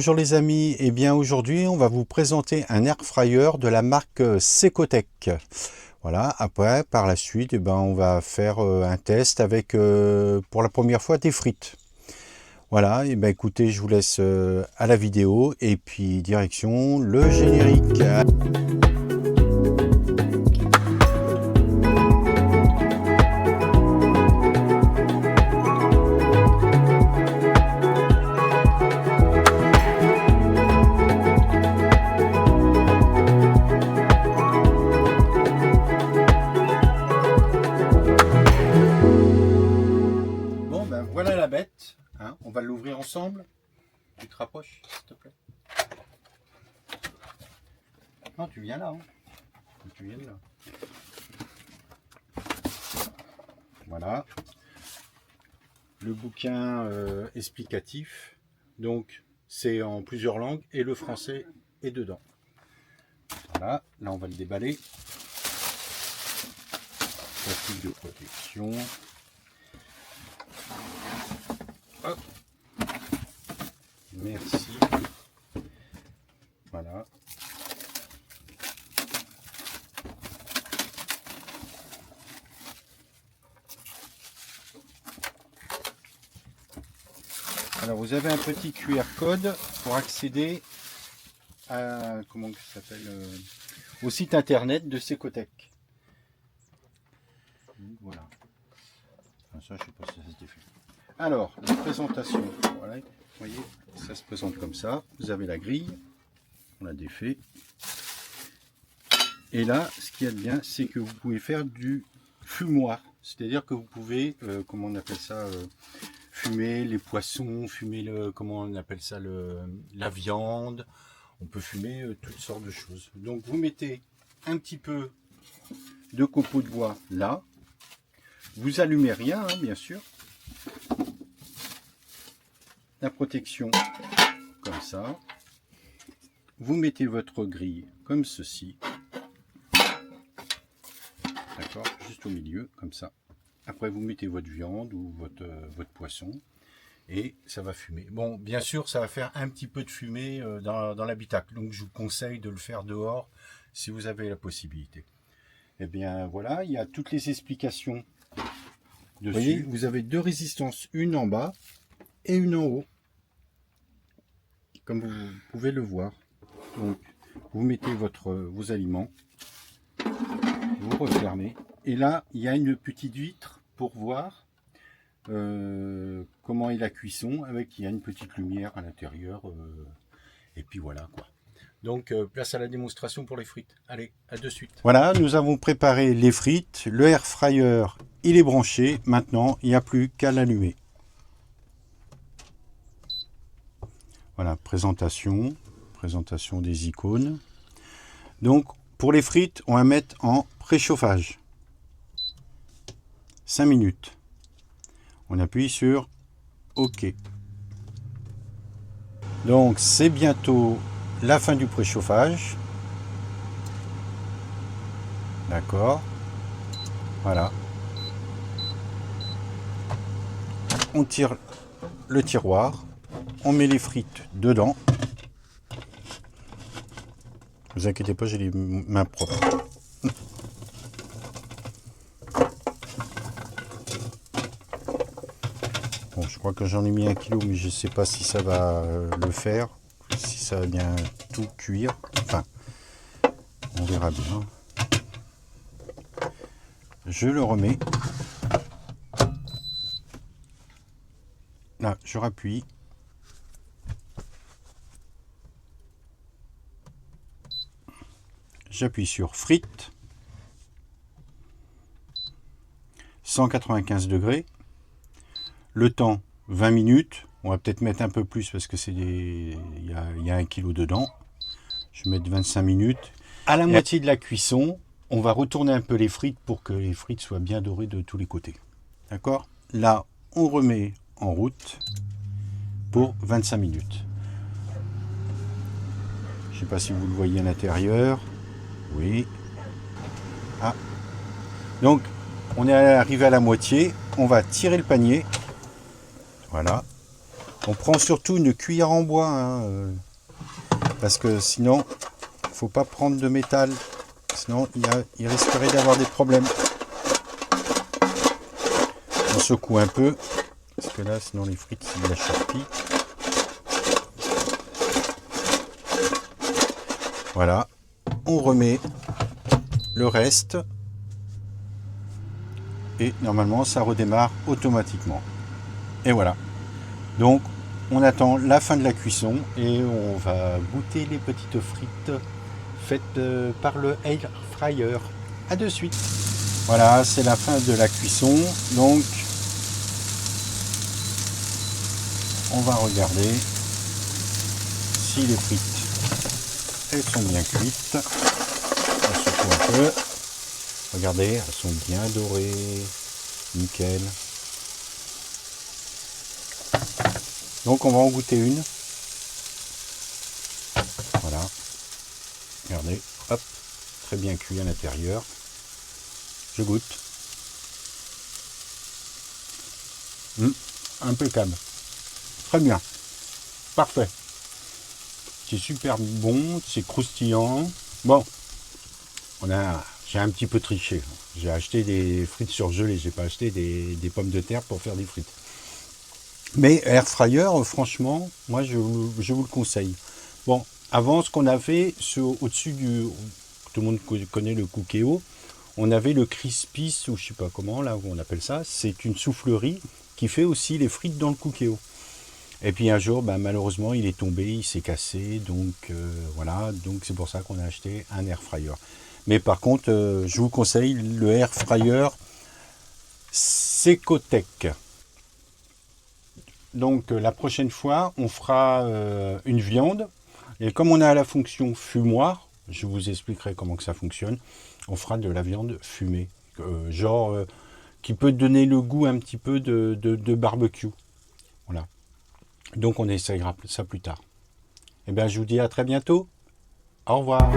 Bonjour les amis, et bien aujourd'hui on va vous présenter un air fryer de la marque Secotech. Voilà, après par la suite on va faire un test avec pour la première fois des frites. Voilà, et écoutez, je vous laisse à la vidéo et puis direction le générique. Voilà la bête, hein. On va l'ouvrir ensemble. Tu te rapproches, s'il te plaît. Non, tu viens là. Hein. Tu viens là. Voilà. Le bouquin explicatif. Donc, c'est en plusieurs langues et le français est dedans. Voilà. Là, on va le déballer. Plastique de protection. Hop. Merci. Voilà. Alors vous avez un petit QR code pour accéder à comment ça s'appelle au site internet de Secotech. Voilà. Enfin, ça je sais pas si ça se défait. Alors, la présentation, voilà, vous voyez, ça se présente comme ça. Vous avez la grille, on la défait. Et là, ce qu'il y a de bien, c'est que vous pouvez faire du fumoir. C'est-à-dire que vous pouvez, comment on appelle ça, fumer les poissons, fumer le, comment on appelle ça, la viande. On peut fumer toutes sortes de choses. Donc, vous mettez un petit peu de copeaux de bois là. Vous allumez rien, hein, bien sûr. La protection comme ça. Vous mettez votre grille comme ceci. D'accord, juste au milieu, comme ça. Après, vous mettez votre viande ou votre poisson et ça va fumer. Bon, bien sûr, ça va faire un petit peu de fumée dans l'habitacle. Donc, je vous conseille de le faire dehors si vous avez la possibilité. Et bien, voilà, il y a toutes les explications dessus. Vous voyez, vous avez deux résistances, une en bas et une en haut. Comme vous pouvez le voir. Donc, vous mettez vos aliments, vous refermez. Et là, il y a une petite vitre pour voir comment est la cuisson. Il y a une petite lumière à l'intérieur. Et puis voilà quoi. Donc, place à la démonstration pour les frites. Allez, à de suite. Voilà, nous avons préparé les frites. Le air fryer, il est branché. Maintenant, il n'y a plus qu'à l'allumer. Voilà, présentation des icônes. Donc, pour les frites, on va mettre en préchauffage. 5 minutes. On appuie sur OK. Donc, c'est bientôt la fin du préchauffage. D'accord. Voilà. On tire le tiroir. On met les frites dedans. Ne vous inquiétez pas, j'ai les mains propres. Bon, je crois que j'en ai mis 1 kg, mais je ne sais pas si ça va le faire, si ça va bien tout cuire. Enfin, on verra bien. Je le remets. Là, je rappuie. J'appuie sur frites, 195 degrés, le temps 20 minutes, on va peut-être mettre un peu plus parce que il y a 1 kg dedans, je vais mettre 25 minutes. À la moitié de la cuisson, on va retourner un peu les frites pour que les frites soient bien dorées de tous les côtés. D'accord? Là, on remet en route pour 25 minutes. Je ne sais pas si vous le voyez à l'intérieur. Oui. Ah. Donc, on est arrivé à la moitié. On va tirer le panier. Voilà. On prend surtout une cuillère en bois, hein, parce que sinon, faut pas prendre de métal. Sinon, il risquerait d'avoir des problèmes. On secoue un peu, parce que là, sinon les frites, c'est de la charpie. Voilà. On remet le reste. Et normalement, ça redémarre automatiquement. Et voilà. Donc, on attend la fin de la cuisson et on va goûter les petites frites faites par le air fryer. À de suite. Voilà, c'est la fin de la cuisson. Donc, on va regarder si les frites, elles sont bien cuites. On secoue un peu. Regardez, elles sont bien dorées. Nickel. Donc on va en goûter une. Voilà. Regardez, hop, très bien cuit à l'intérieur. Je goûte. Impeccable. Très bien. Parfait. C'est super bon, c'est croustillant. Bon, j'ai un petit peu triché. J'ai acheté des frites surgelées, j'ai pas acheté des pommes de terre pour faire des frites. Mais air fryer, franchement, moi je vous le conseille. Bon, avant ce qu'on avait au-dessus du, tout le monde connaît le Cookéo, on avait le Crispis ou je sais pas comment là on appelle ça. C'est une soufflerie qui fait aussi les frites dans le Cookéo. Et puis un jour, malheureusement, il est tombé, il s'est cassé, donc voilà, donc c'est pour ça qu'on a acheté un air fryer. Mais par contre, je vous conseille le air fryer Secotech. Donc la prochaine fois, on fera une viande. Et comme on a la fonction fumoir, je vous expliquerai comment que ça fonctionne. On fera de la viande fumée, qui peut donner le goût un petit peu de barbecue. Voilà. Donc on essayera ça plus tard. Et bien je vous dis à très bientôt. Au revoir.